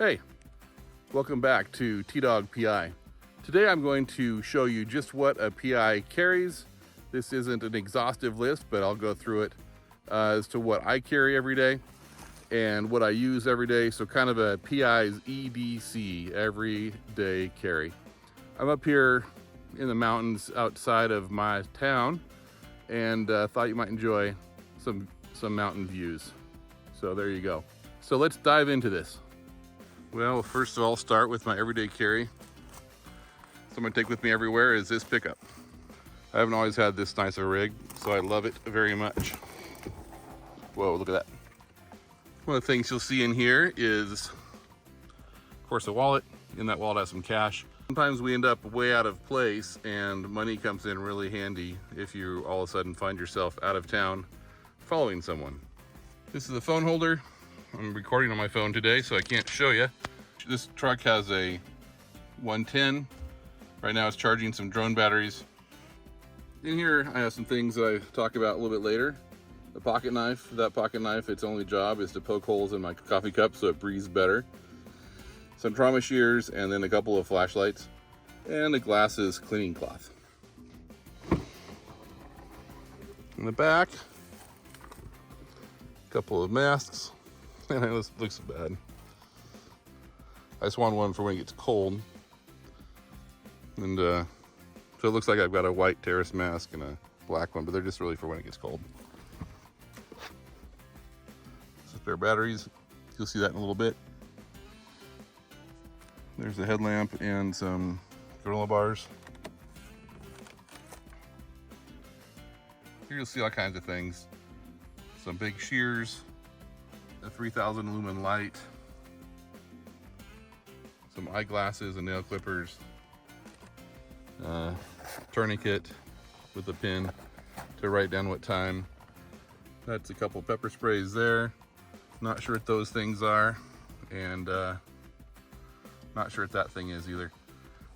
Hey, welcome back to T-Dog PI. Today I'm going to show you just what a PI carries. This isn't an exhaustive list, but I'll go through it as to what I carry every day and what I use every day. So kind of a PI's EDC, everyday carry. I'm up here in the mountains outside of my town and thought you might enjoy some mountain views. So there you go. So let's dive into this. Well, first of all, start with my everyday carry. So I'm gonna take with me everywhere is this pickup. I haven't always had this nice of a rig, so I love it very much. Whoa, look at that. One of the things you'll see in here is, of course, a wallet. In that wallet has some cash. Sometimes we end up way out of place and money comes in really handy if you all of a sudden find yourself out of town following someone. This is a phone holder. I'm recording on my phone today, so I can't show you. This truck has a 110. Right now it's charging some drone batteries. In here, I have some things that I talk about a little bit later. The pocket knife. That pocket knife, its only job is to poke holes in my coffee cup so it breathes better. Some trauma shears, and then a couple of flashlights, and a glasses cleaning cloth. In the back, a couple of masks. This looks bad. I just want one for when it gets cold. And so it looks like I've got a white terrace mask and a black one, but they're just really for when it gets cold. Some spare batteries. You'll see that in a little bit. There's the headlamp and some granola bars. Here you'll see all kinds of things. Some big shears. A 3000 lumen light, some eyeglasses and nail clippers, tourniquet with a pin to write down what time. That's a couple pepper sprays there. Not sure what those things are, and not sure what that thing is either.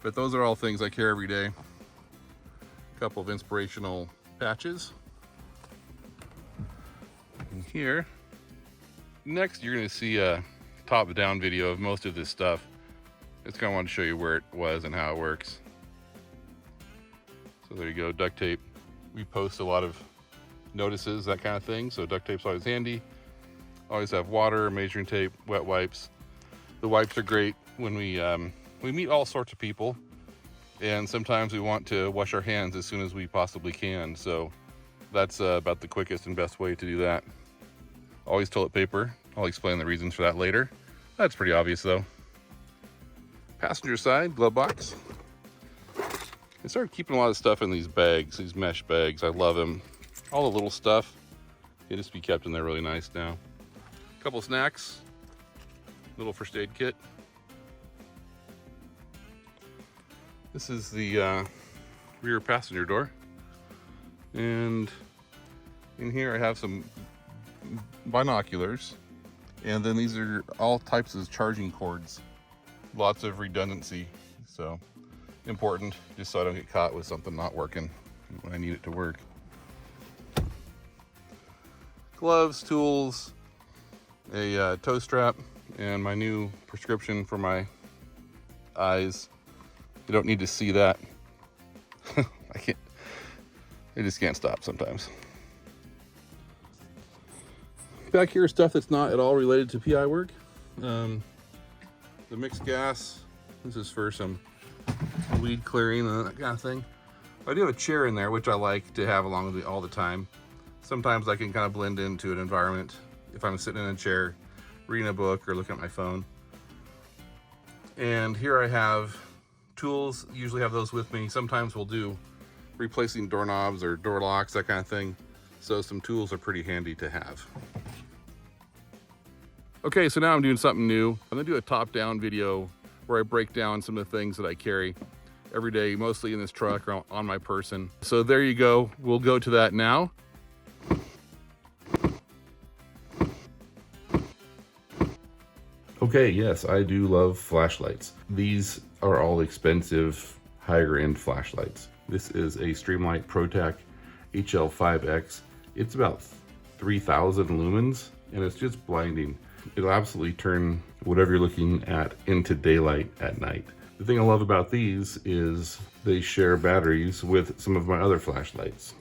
But those are all things I carry every day. A couple of inspirational patches. And here, next, you're going to see a top-down video of most of this stuff. Just kind of want to show you where it was and how it works. So there you go, duct tape. We post a lot of notices, that kind of thing, so duct tape's always handy. Always have water, measuring tape, wet wipes. The wipes are great when we meet all sorts of people, and sometimes we want to wash our hands as soon as we possibly can, so that's about the quickest and best way to do that. Always toilet paper. I'll explain the reasons for that later. That's pretty obvious though. Passenger side, glove box. I started keeping a lot of stuff in these bags, these mesh bags. I love them. All the little stuff can just be kept in there really nice now. A couple snacks, little first aid kit. This is the rear passenger door. And in here I have some binoculars, and then these are all types of charging cords. Lots of redundancy, so important, just so I don't get caught with something not working when I need it to work. Gloves, tools, a toe strap, and my new prescription for my eyes. You don't need to see that. I just can't stop sometimes. Back here is stuff that's not at all related to PI work. The mixed gas, this is for some weed clearing and that kind of thing. I do have a chair in there, which I like to have along with me all the time. Sometimes I can kind of blend into an environment if I'm sitting in a chair, reading a book or looking at my phone. And here I have tools, usually have those with me. Sometimes we'll do replacing doorknobs or door locks, that kind of thing. So some tools are pretty handy to have. Okay, so now I'm doing something new. I'm gonna do a top-down video where I break down some of the things that I carry every day, mostly in this truck or on my person. So there you go. We'll go to that now. Okay, yes, I do love flashlights. These are all expensive, higher end flashlights. This is a Streamlight ProTac HL5X. It's about 3,000 lumens, and it's just blinding. It'll absolutely turn whatever you're looking at into daylight at night. The thing I love about these is they share batteries with some of my other flashlights.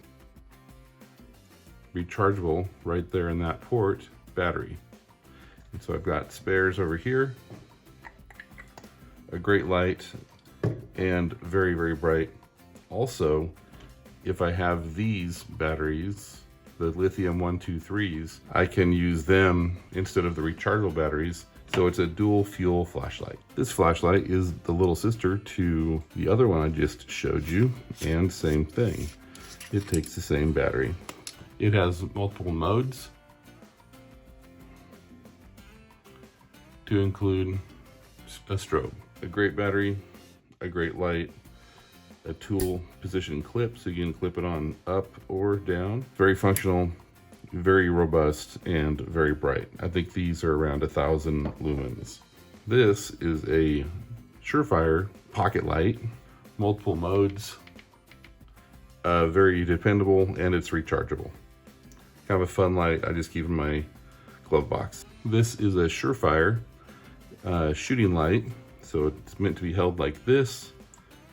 Rechargeable right there in that port battery. And so I've got spares over here, a great light, and very, very bright. Also, if I have these batteries, the lithium 123s, I can use them instead of the rechargeable batteries. So it's a dual fuel flashlight. This flashlight is the little sister to the other one I just showed you, and same thing. It takes the same battery. It has multiple modes to include a strobe, a great battery, a great light, a tool position clip so you can clip it on up or down. Very functional, very robust, and very bright. I think these are around 1,000 lumens. This is a Surefire pocket light, multiple modes, very dependable, and it's rechargeable. Kind of a fun light I just keep in my glove box. This is a Surefire shooting light, so it's meant to be held like this.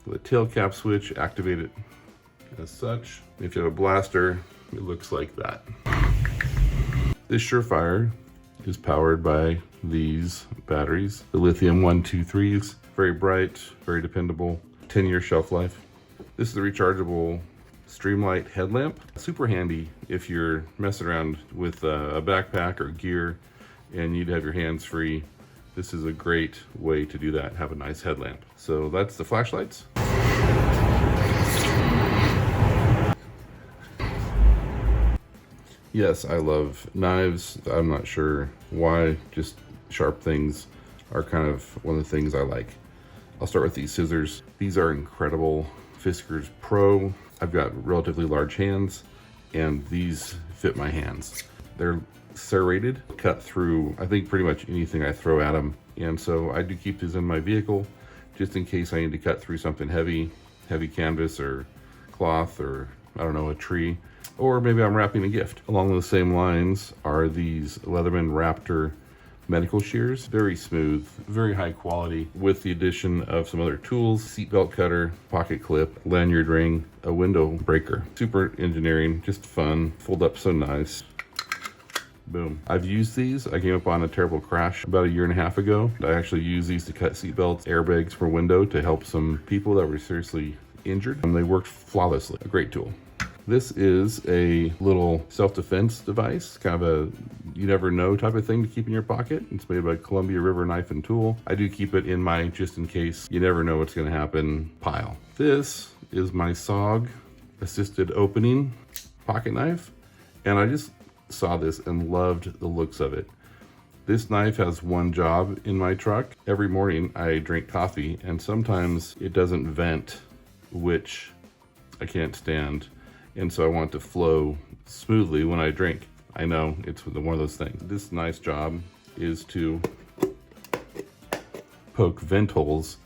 The tail cap switch, activate it as such. If you have a blaster, it looks like that. This Surefire is powered by these batteries, the lithium 123s. Very bright, very dependable, 10-year shelf life. This is a rechargeable streamlight headlamp. Super handy if you're messing around with a backpack or gear and you'd have your hands free. This is a great way to do that, have a nice headlamp. So that's the flashlights. Yes, I love knives. I'm not sure why, just sharp things are kind of one of the things I like. I'll start with these scissors. These are incredible. Fiskars Pro. I've got relatively large hands, and these fit my hands. They're serrated, cut through, I think, pretty much anything I throw at them. And so I do keep these in my vehicle just in case I need to cut through something heavy canvas or cloth, or I don't know, a tree, or maybe I'm wrapping a gift. Along the same lines are these Leatherman Raptor medical shears. Very smooth, very high quality, with the addition of some other tools: seatbelt cutter, pocket clip, lanyard ring, a window breaker. Super engineering, just fun, fold up so nice. Boom. I've used these. I came up on a terrible crash about 1.5 years ago. I actually used these to cut seatbelts, airbags for window to help some people that were seriously injured, and they worked flawlessly. A great tool. This is a little self-defense device, kind of a you never know type of thing to keep in your pocket. It's made by Columbia River Knife and Tool. I do keep it in my just in case you never know what's going to happen pile. This is my SOG assisted opening pocket knife, and I just saw this and loved the looks of it. This knife has one job in my truck. Every morning I drink coffee, and sometimes it doesn't vent, which I can't stand. And so I want it to flow smoothly when I drink. I know it's one of those things. This knife's job is to poke vent holes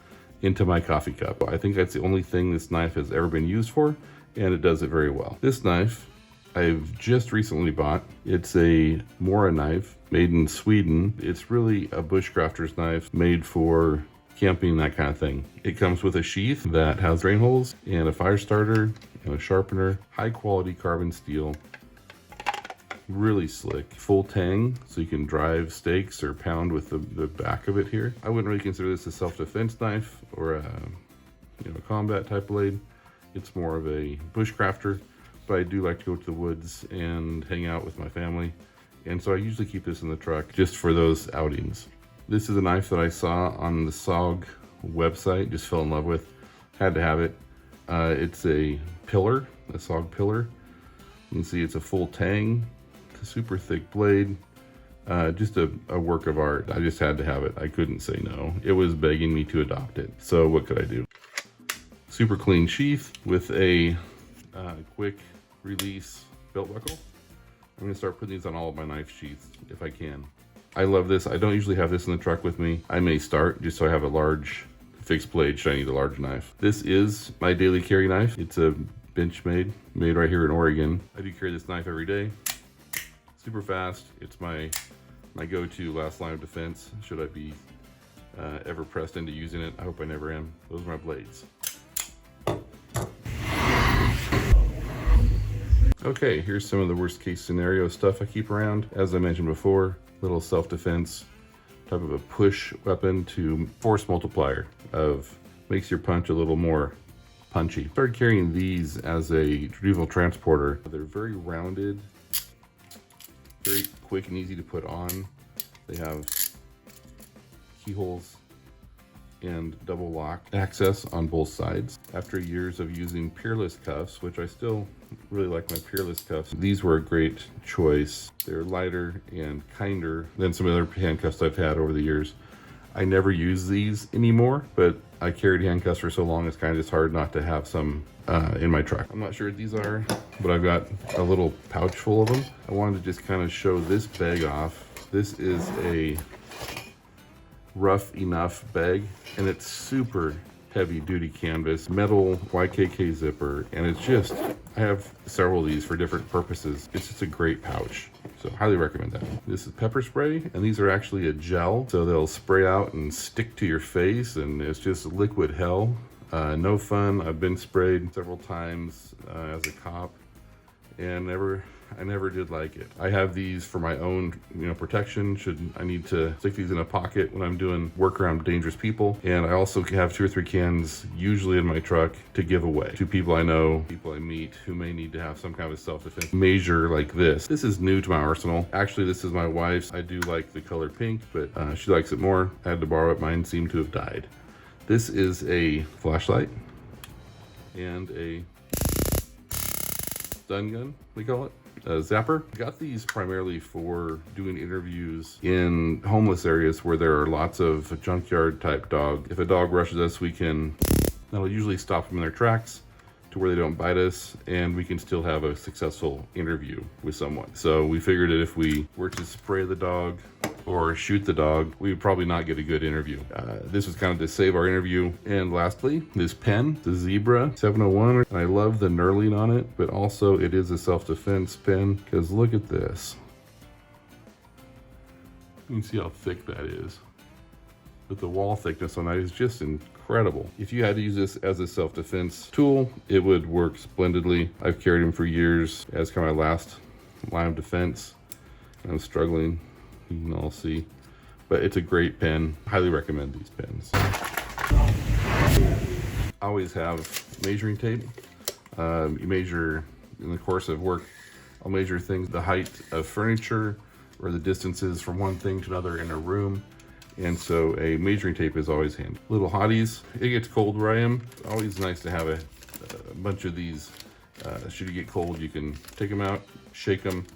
into my coffee cup. I think that's the only thing this knife has ever been used for, and it does it very well. This knife I've just recently bought. It's a Mora knife made in Sweden. It's really a bushcrafter's knife made for camping, that kind of thing. It comes with a sheath that has drain holes and a fire starter and a sharpener. High quality carbon steel. Really slick. Full tang, so you can drive steaks or pound with the back of it here. I wouldn't really consider this a self-defense knife or a combat type blade. It's more of a bushcrafter. But I do like to go to the woods and hang out with my family, and so I usually keep this in the truck just for those outings. This is a knife that I saw on the SOG website, just fell in love with, had to have it. It's a pillar, a SOG pillar. You can see it's a full tang, it's a super thick blade, just a work of art. I just had to have it. I couldn't say no. It was begging me to adopt it, so what could I do? Super clean sheath with a quick release belt buckle. I'm gonna start putting these on all of my knife sheaths if I can. I love this. I don't usually have this in the truck with me. I may start just so I have a large fixed blade should I need a large knife. This is my daily carry knife. It's a Benchmade, made right here in Oregon. I do carry this knife every day. Super fast. It's my my go-to last line of defense should I be ever pressed into using it. I hope I never am. Those are my blades. Okay, here's some of the worst case scenario stuff I keep around. As I mentioned before, little self-defense type of a push weapon to force multiplier of makes your punch a little more punchy. Started carrying these as a retrieval transporter. They're very rounded, very quick and easy to put on. They have keyholes and double lock access on both sides. After years of using Peerless cuffs, which I still really like my Peerless cuffs, these were a great choice. They're lighter and kinder than some other handcuffs I've had over the years. I never use these anymore, but I carried handcuffs for so long, it's kind of just hard not to have some in my truck. I'm not sure what these are, but I've got a little pouch full of them. I wanted to just kind of show this bag off. This is a rough enough bag, and it's super heavy duty canvas, metal YKK zipper, and it's just, I have several of these for different purposes. It's just a great pouch, so highly recommend that. This is pepper spray, and these are actually a gel, so they'll spray out and stick to your face, and it's just liquid hell. No fun. I've been sprayed several times as a cop, and I never did like it. I have these for my own, protection should I need to stick these in a pocket when I'm doing work around dangerous people. And I also have 2 or 3 cans usually in my truck to give away to people I know, people I meet who may need to have some kind of self-defense measure like this. This is new to my arsenal. Actually, this is my wife's. I do like the color pink, but she likes it more. I had to borrow it. Mine seemed to have died. This is a flashlight and a stun gun, we call it. A zapper. Got these primarily for doing interviews in homeless areas where there are lots of junkyard type dogs. If a dog rushes us, that'll usually stop them in their tracks to where they don't bite us, and we can still have a successful interview with someone. So we figured that if we were to spray the dog or shoot the dog, we would probably not get a good interview. This was kind of to save our interview. And lastly, this pen, the Zebra 701, and I love the knurling on it, but also it is a self-defense pen, because look at this. You can see how thick that is. But the wall thickness on that is just incredible. If you had to use this as a self-defense tool, it would work splendidly. I've carried them for years as kind of my last line of defense. I'm struggling, you can all see, but it's a great pen. Highly recommend these pens. I always have measuring tape. You measure in the course of work. I'll measure things, the height of furniture or the distances from one thing to another in a room. And so a measuring tape is always handy. Little hotties, it gets cold where I am. It's always nice to have a bunch of these. Should you get cold, you can take them out, shake them,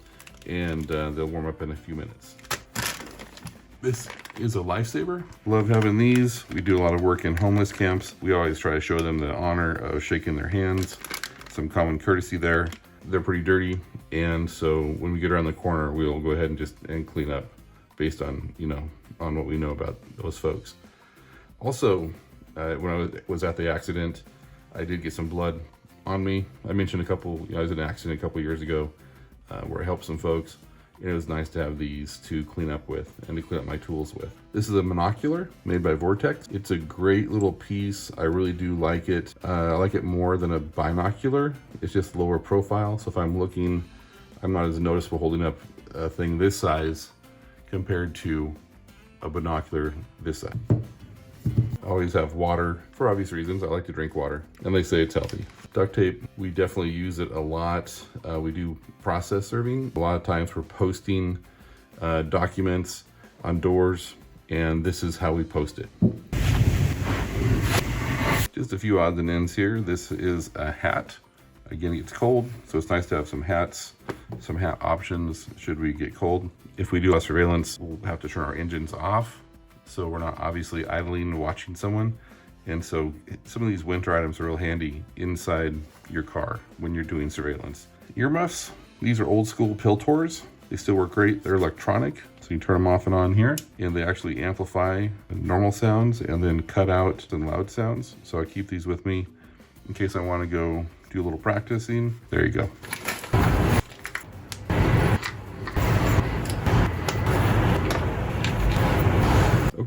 and they'll warm up in a few minutes. This is a lifesaver. Love having these. We do a lot of work in homeless camps. We always try to show them the honor of shaking their hands. Some common courtesy there. They're pretty dirty, and so when we get around the corner, we'll go ahead and clean up based on, on what we know about those folks. Also, when I was at the accident, I did get some blood on me. I mentioned I was in an accident a couple years ago where I helped some folks. And it was nice to have these to clean up with and to clean up my tools with. This is a monocular made by Vortex. It's a great little piece. I really do like it. I like it more than a binocular. It's just lower profile. So if I'm looking, I'm not as noticeable holding up a thing this size compared to a binocular this size. I always have water for obvious reasons. I like to drink water, and they say it's healthy. Duct tape, we definitely use it a lot. We do process serving. A lot of times we're posting documents on doors, and this is how we post it. Just a few odds and ends here. This is a hat. Again, it gets cold, so it's nice to have some hats, some hat options should we get cold. If we do a surveillance, we'll have to turn our engines off, so we're not obviously idling and watching someone. And so some of these winter items are real handy inside your car when you're doing surveillance. Earmuffs, these are old school Piltors. They still work great. They're electronic, so you turn them off and on here, and they actually amplify normal sounds and then cut out some loud sounds. So I keep these with me in case I want to go do a little practicing. There you go.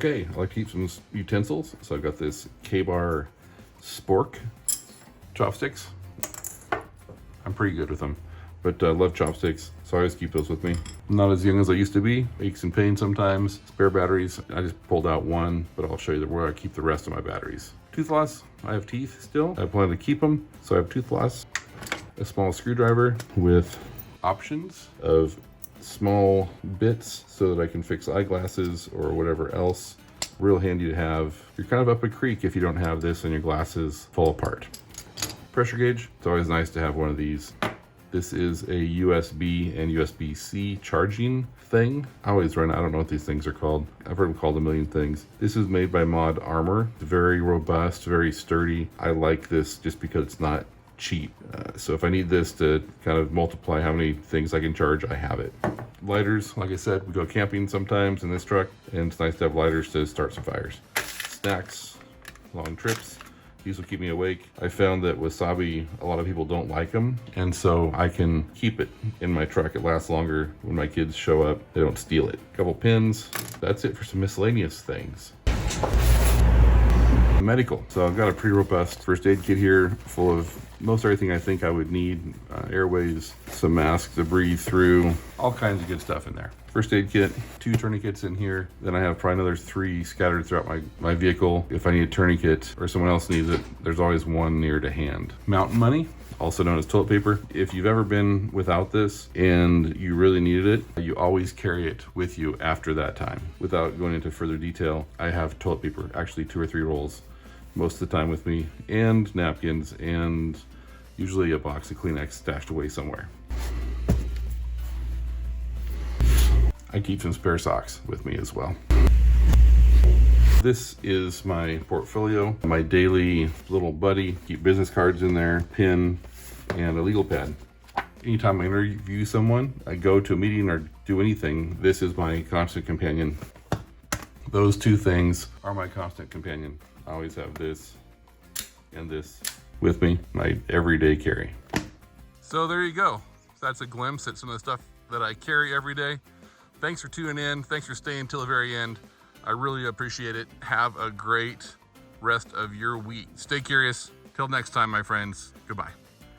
Okay, I like to keep some utensils. So I've got this K-Bar spork chopsticks. I'm pretty good with them, but I love chopsticks, so I always keep those with me. I'm not as young as I used to be. Aches and pains sometimes. Spare batteries, I just pulled out one, but I'll show you where I keep the rest of my batteries. Tooth floss, I have teeth still. I plan to keep them, so I have tooth floss. A small screwdriver with options of small bits so that I can fix eyeglasses or whatever else. Real handy to have. You're kind of up a creek if you don't have this and your glasses fall apart. Pressure gauge, it's always nice to have one of these. This is a USB and USB-C charging thing. I always run, I don't know what these things are called. I've heard them called a million things. This is made by Mod Armor. It's very robust, very sturdy. I like this just because it's not cheap. So if I need this to kind of multiply how many things I can charge, I have it. Lighters, like I said, we go camping sometimes in this truck, and it's nice to have lighters to start some fires. Snacks, long trips. These will keep me awake. I found that wasabi, a lot of people don't like them, and so I can keep it in my truck. It lasts longer when my kids show up. They don't steal it. A couple pins. That's it for some miscellaneous things. Medical. So I've got a pretty robust first aid kit here full of most everything I think I would need. Airways, some masks to breathe through, all kinds of good stuff in there. First aid kit, 2 tourniquets in here. Then I have probably another 3 scattered throughout my vehicle. If I need a tourniquet or someone else needs it, there's always one near to hand. Mountain money, also known as toilet paper. If you've ever been without this and you really needed it, you always carry it with you after that time. Without going into further detail, I have toilet paper, actually 2 or 3 rolls most of the time with me, and napkins, and usually a box of Kleenex stashed away somewhere. I keep some spare socks with me as well. This is my portfolio, my daily little buddy. Keep business cards in there, pen, and a legal pad. Anytime I interview someone, I go to a meeting or do anything, this is my constant companion. Those 2 things are my constant companion. I always have this and this with me, my everyday carry. So there you go. That's a glimpse at some of the stuff that I carry every day. Thanks for tuning in. Thanks for staying till the very end. I really appreciate it. Have a great rest of your week. Stay curious. Till next time, my friends. Goodbye.